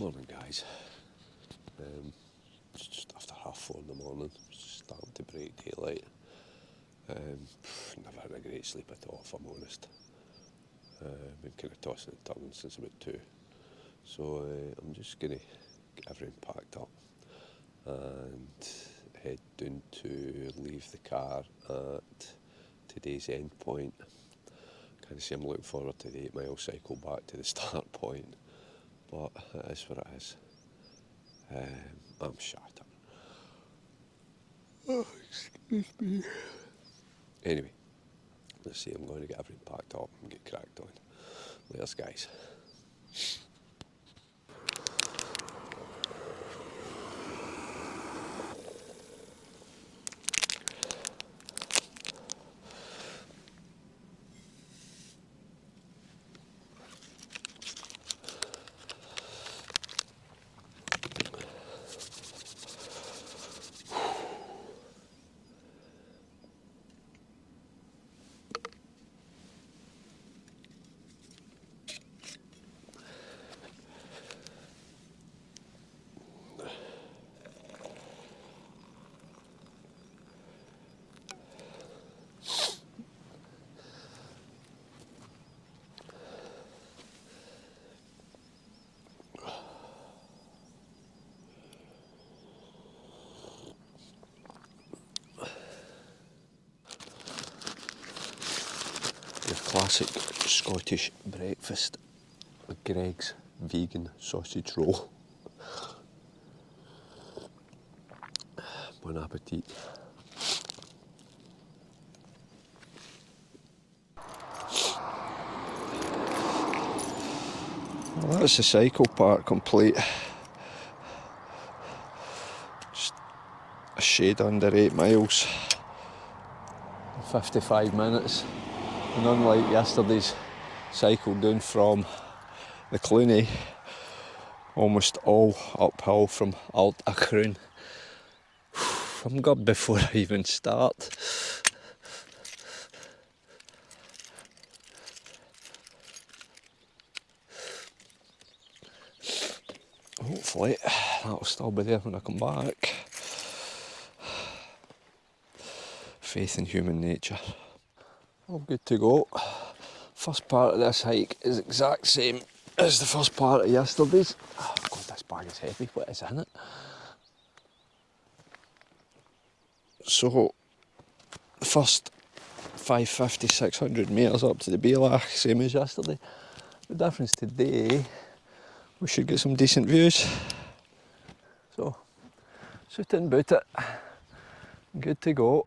Morning guys, it's just after 4:30 in the morning, it's just starting to break daylight. Never had a great sleep at all if I'm honest. Been kind of tossing and turning since about 2. So I'm just going to get everything packed up and head down to leave the car at today's end point. Kind of say I'm looking forward to the 8-mile cycle back to the start point, but it is what it is. I'm shattered. Oh, excuse me. Anyway, let's see, I'm going to get everything packed up and get cracked on. Laters, guys. Your classic Scottish breakfast, Greg's vegan sausage roll. Bon appetit. Well, that's the cycle part complete. Just a shade under 8 miles. 55 minutes. And unlike yesterday's cycle down from the Cluny, almost all uphill from Alt Achroon, I'm good before I even start. Hopefully that'll still be there when I come back. Faith in human nature. All good to go. First part of this hike is the exact same as the first part of yesterday's. Oh God, this bag is heavy. What is in it? So, the first 550, 600 metres up to the Bealach, same as yesterday. The difference today, we should get some decent views. So, suit it and boot it. Good to go.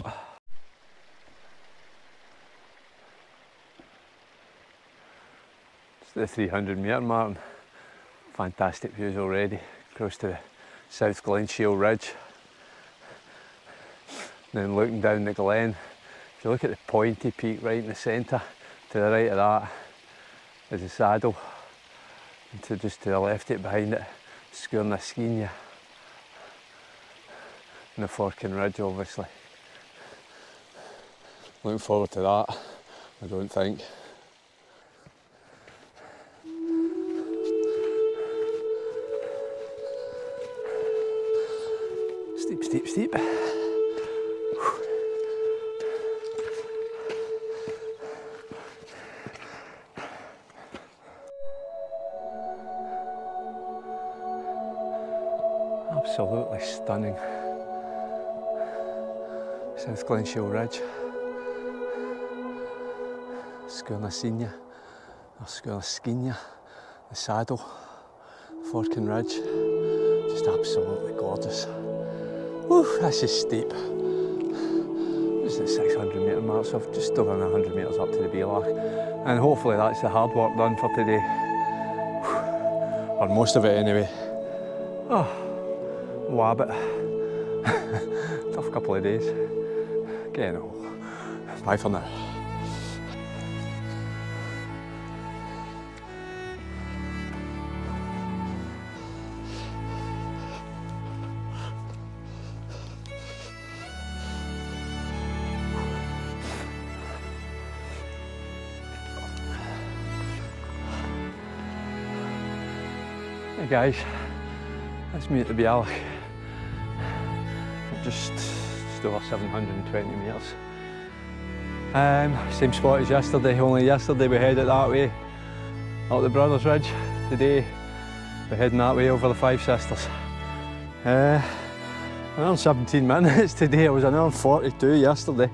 It's the 300 metre mark. Fantastic views already. Close to the South Glenshiel Ridge. Then looking down the glen, if you look at the pointy peak right in the centre, to the right of that is the saddle, and just to the left of it behind it, Sgurnaskinia, and the Forking Ridge obviously. Looking forward to that, I don't think. Steep, steep, steep. Absolutely stunning. South Glenshiel Ridge. Sgurnaskinia, or Sgurnaskinia, the saddle, Forking Ridge. Just absolutely gorgeous. Whew, this is steep. This is the 600 metre mark, so I've just over 100 metres up to the Bealach. And hopefully that's the hard work done for today. Whew. Or most of it anyway. Oh, wabbit. Tough couple of days. Getting home. Bye for now. Hey guys, that's me at the Bialik. Just over 720 metres. Same spot as yesterday, only yesterday we headed that way up the Brothers Ridge. Today we're heading that way over the Five Sisters. Around 17 minutes today. I was around 42 yesterday,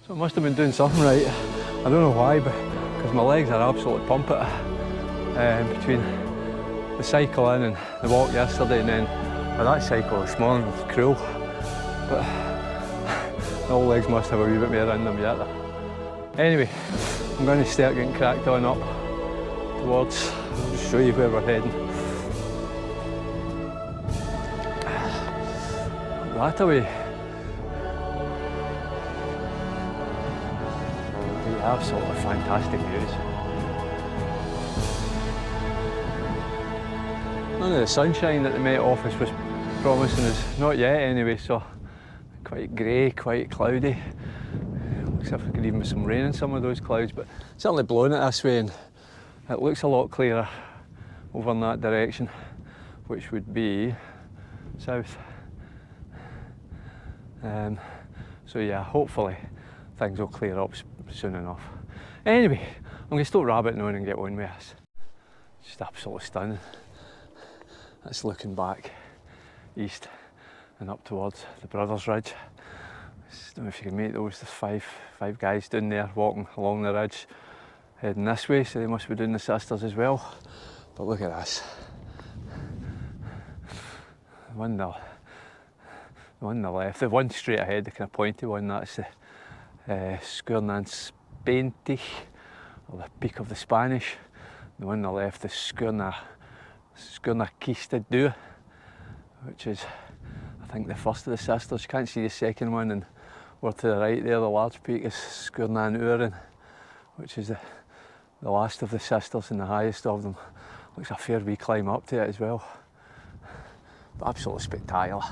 so I must have been doing something right. I don't know why, but because my legs are absolutely pumping between the cycle in and the walk yesterday, and then that cycle this morning was cruel, but the old legs must have a wee bit more in them yet. Anyway, I'm going to start getting cracked on up towards, I'll just show you where we're heading. That away. The absolutely fantastic views. None of the sunshine that the Met Office was promising us, not yet anyway, so quite grey, quite cloudy. Looks like there could even be some rain in some of those clouds, but certainly blowing it this way and it looks a lot clearer over in that direction, which would be south. So yeah, hopefully things will clear up soon enough. Anyway, I'm going to stop rabbiting on and get on with this. Just absolutely stunning. That's looking back east and up towards the Brothers Ridge. I don't know if you can make those. There's five guys down there walking along the ridge, heading this way, so they must be doing the Sisters as well. But look at this. The one on the left, the one straight ahead, the kind of pointy one, that's the Sgurnan Spentich, or the Peak of the Spanish. The one on the left, the Sgurna Kista Du, which is, I think, the first of the Sisters. You can't see the second one, and over to the right there, the large peak is Sgurnan Uren, which is the last of the Sisters and the highest of them. Looks a fair wee climb up to it as well. But absolutely spectacular.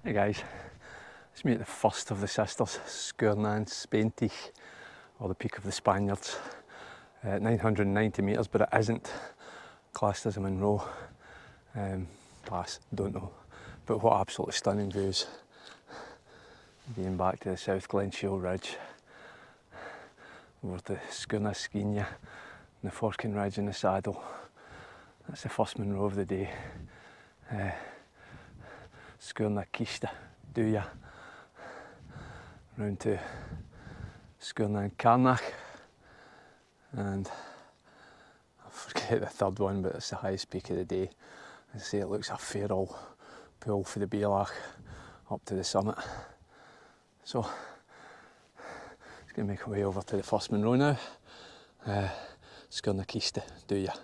Hey guys, let's meet the first of the Sisters, Sgurnan Spentich, or the Peak of the Spaniards. 990 metres, but it isn't classed as a Munro pass, don't know. But what absolutely stunning views. Being back to the South Glenshiel Ridge, over to Sgurna Skinia, and the Forking Ridge in the saddle. That's the first Munro of the day. Sgurna Kista Duya, round to Sgurnan Karnach, and I forget the third one, but it's the highest peak of the day. As I say, it looks a fair old pull for the Bialik up to the summit. So, it's going to make our way over to the first Munro now. Sgurna Kista Duya.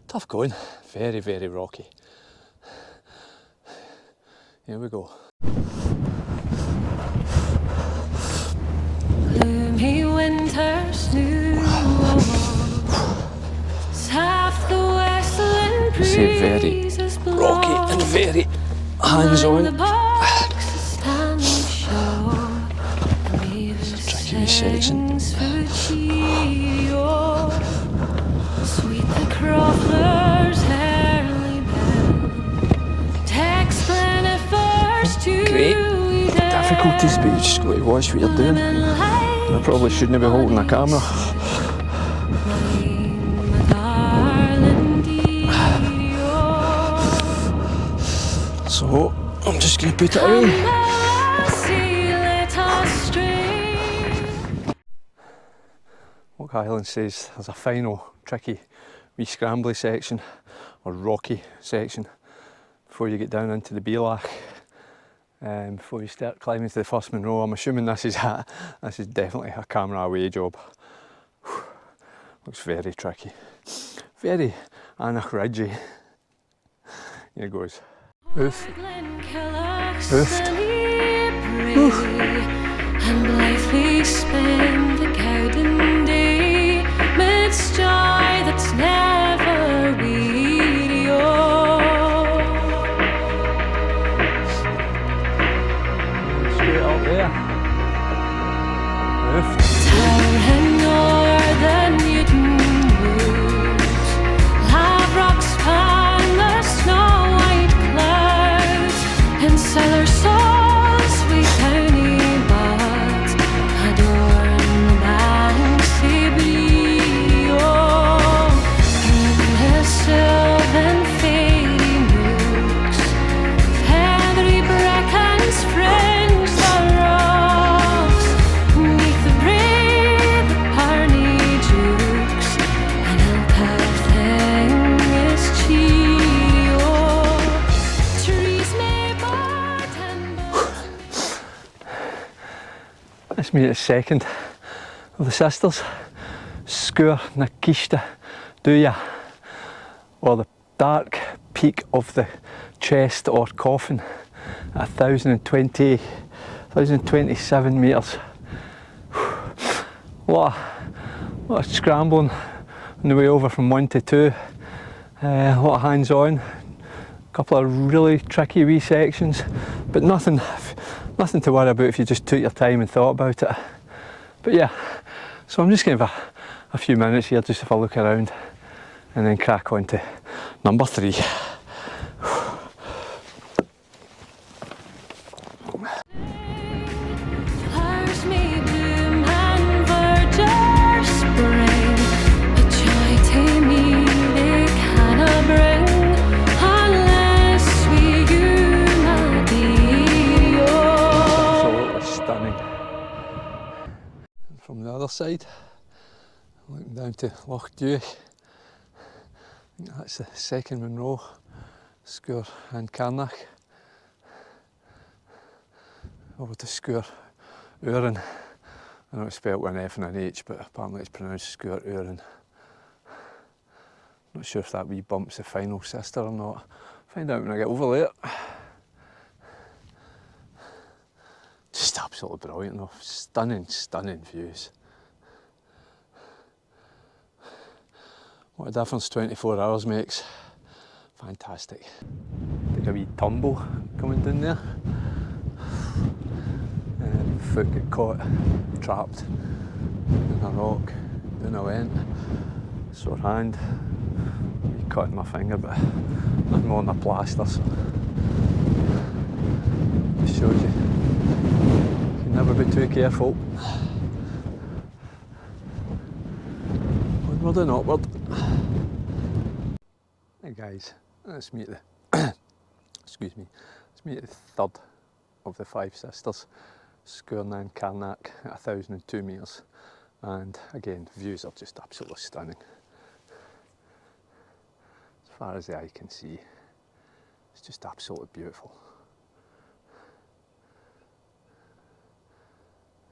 Tough going, very, very rocky. Here we go. Gloomy winter snow half the westland breeze. Very rocky and very hands-on. It's a tricky wee section. Sweet the crawler's early bell. Great difficulties, but you just got to watch what you're doing. I probably shouldn't be holding a camera. So I'm just going to put it away. Loch Highland says there's a final tricky wee scrambly section, or rocky section, before you get down into the Bialik. Before you start climbing to the first Munro. I'm assuming this is definitely a camera away job. Whew. Looks very tricky, very Anach Ridgey. Here goes. Oof. Oofed. Oof. And blithely spend the cowden day midst joy that's never weary. Straight up there. Oofed. Tower and northern Newton Wood, Let's meet the second of the sisters. Sgwr na Ciste Dwya, or the dark peak of the chest or coffin, at 1,027 metres. What a scrambling on the way over from 1 to 2. A lot of hands on, a couple of really tricky wee sections, but nothing to worry about if you just took your time and thought about it. But yeah, so I'm just going to have a few minutes here just to have a look around and then crack on to number 3. From the other side, looking down to Loch Dew. I think that's the second Munro, Sgwr and Carnach. Over to Sgwr Uren. I know it's spelled with an F and an H, but apparently it's pronounced Sgwr Uren. Not sure if that wee bump's the final sister or not. Find out when I get over there. Just absolutely brilliant though. Stunning, stunning views. What a difference 24 hours makes. Fantastic. Take a wee tumble coming down there. Foot got caught, trapped in a rock, down I went. Sore hand, wee cut in my finger, but nothing more than a plaster, so just shows you. Never be too careful. Onward and upward. Hey guys, let's meet the excuse me. Let's meet the third of the 5 sisters, Sgwr na Carnach at 1,002 metres, and again views are just absolutely stunning. As far as the eye can see, it's just absolutely beautiful.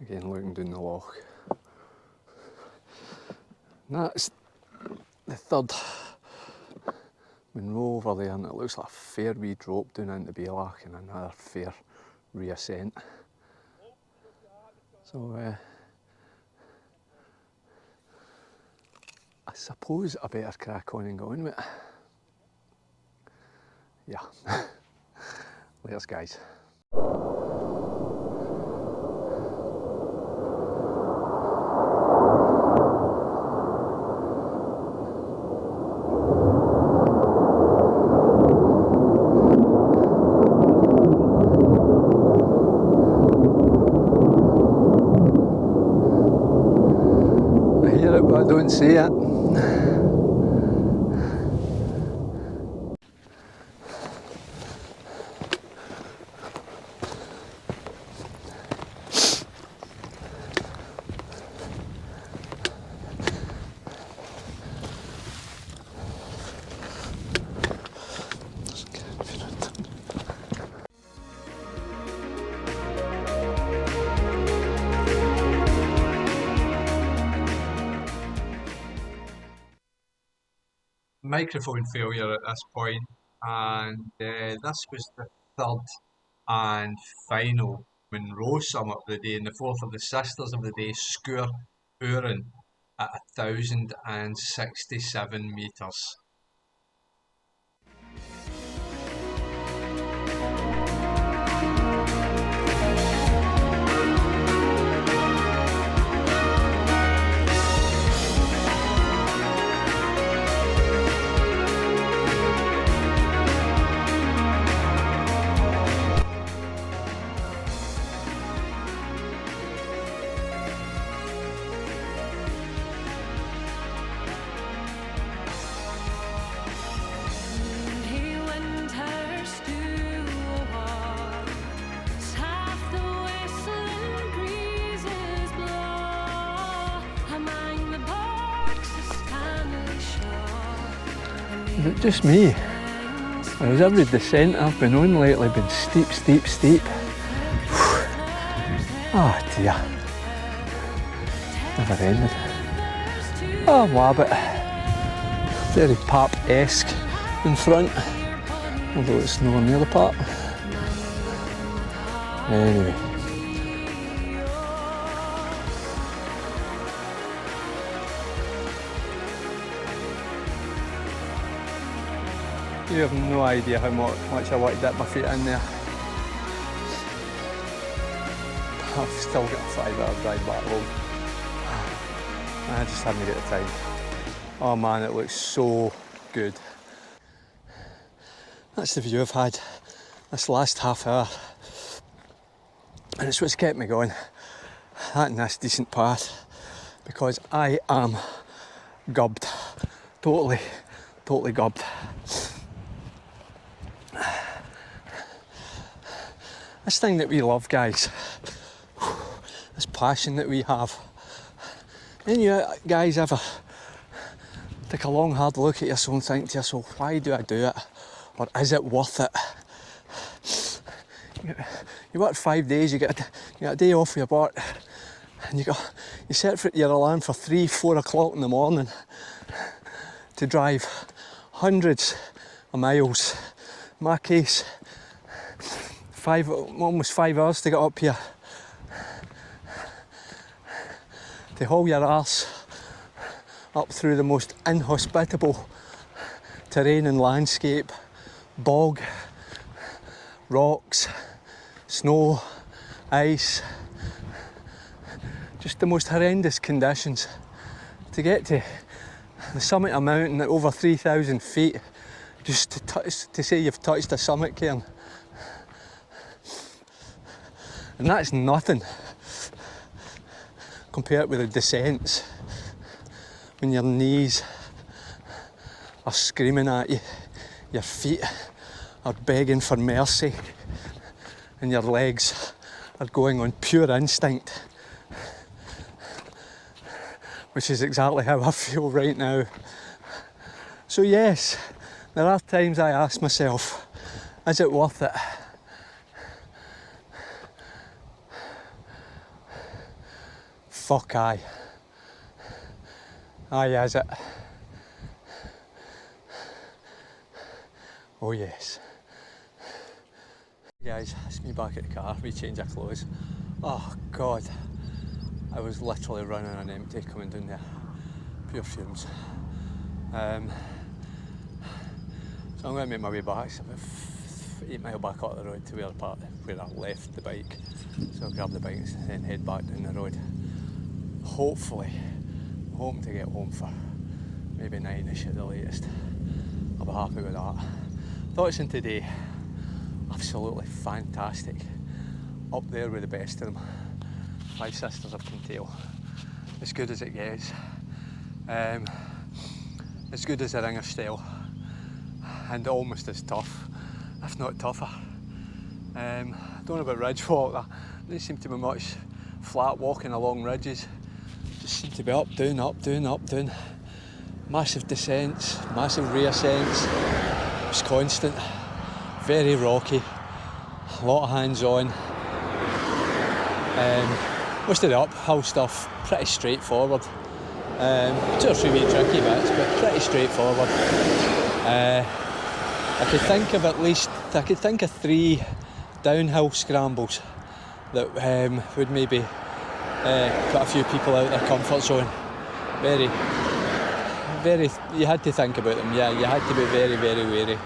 Again, looking down the loch. And that's the third Munro over there, and it looks like a fair wee drop down into Bailach and another fair re-ascent. So I suppose I better crack on and go in with it. Yeah. Laters guys. But I don't see it. Microphone failure at this point, and this was the third and final Munro summit of the day, and the fourth of the sisters of the day, Sgwr Uren at 1,067 metres. Is it just me? Or has every descent I've been on lately been steep, steep, steep? Oh dear. Never ended. Oh, Wabbit. Very pap-esque in front, although it's nowhere near the pap. Anyway. You have no idea how much I want to dip my feet in there. I've still got a 5-hour drive back home. I just haven't got the time. Oh man, it looks so good. That's the view I've had this last half hour. And it's what's kept me going. That and this decent path. Because I am gubbed. Totally gubbed. This thing that we love, guys, this passion that we have. And you guys ever take a long hard look at yourself and think to yourself, why do I do it? Or is it worth it? You work 5 days, you get a day off your work, and you set your alarm for 3-4 o'clock in the morning to drive hundreds of miles. In my case, almost 5 hours to get up here, to haul your arse up through the most inhospitable terrain and landscape, bog, rocks, snow, ice, just the most horrendous conditions. To get to the summit of a mountain at over 3,000 feet, just to say you've touched a summit cairn. And that's nothing compared with the descents, when your knees are screaming at you, your feet are begging for mercy, and your legs are going on pure instinct, which is exactly how I feel right now. So yes, there are times I ask myself, is it worth it? Fuck aye. Aye, is it? Oh yes. Guys, it's me back at the car, we change our clothes. Oh God, I was literally running on empty coming down there. Pure fumes. So I'm going to make my way back. It's about 8 mile back up the road to where I left the bike. So I'll grab the bike and then head back down the road. Hopefully, hoping to get home for maybe 9ish at the latest. I'll be happy with that. Thoughts on today? Absolutely fantastic. Up there with the best of them. 5 Sisters of Kintail. As good as it gets. As good as the ringer style. And almost as tough, if not tougher. I don't know about ridge walk. There doesn't seem to be much flat walking along ridges. Just seem to be up, down, up, down, up, down. Massive descents, massive reascents. It's constant. Very rocky. A lot of hands-on. Most of the uphill stuff pretty straightforward. 2 or 3 wee tricky bits, but pretty straightforward. I could think of 3 downhill scrambles that would maybe put a few people out of their comfort zone. Very, you had to think about them, yeah, you had to be very, very wary.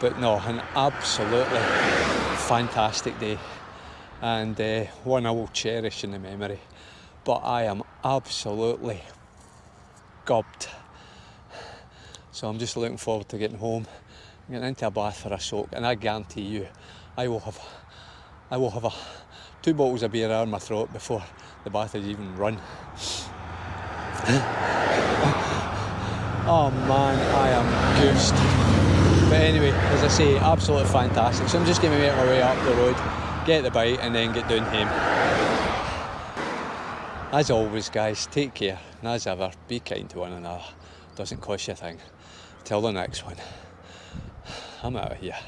But no, an absolutely fantastic day, and one I will cherish in the memory. But I am absolutely gubbed. So I'm just looking forward to getting home, getting into a bath for a soak, and I guarantee you, I will have 2 bottles of beer down my throat before the bath has even run. Oh man, I am goosed. But anyway, as I say, absolutely fantastic. So I'm just going to make my way up the road, get the bike, and then get down home. As always, guys, take care, and as ever, be kind to one another. Doesn't cost you a thing. Till the next one, I'm out of here.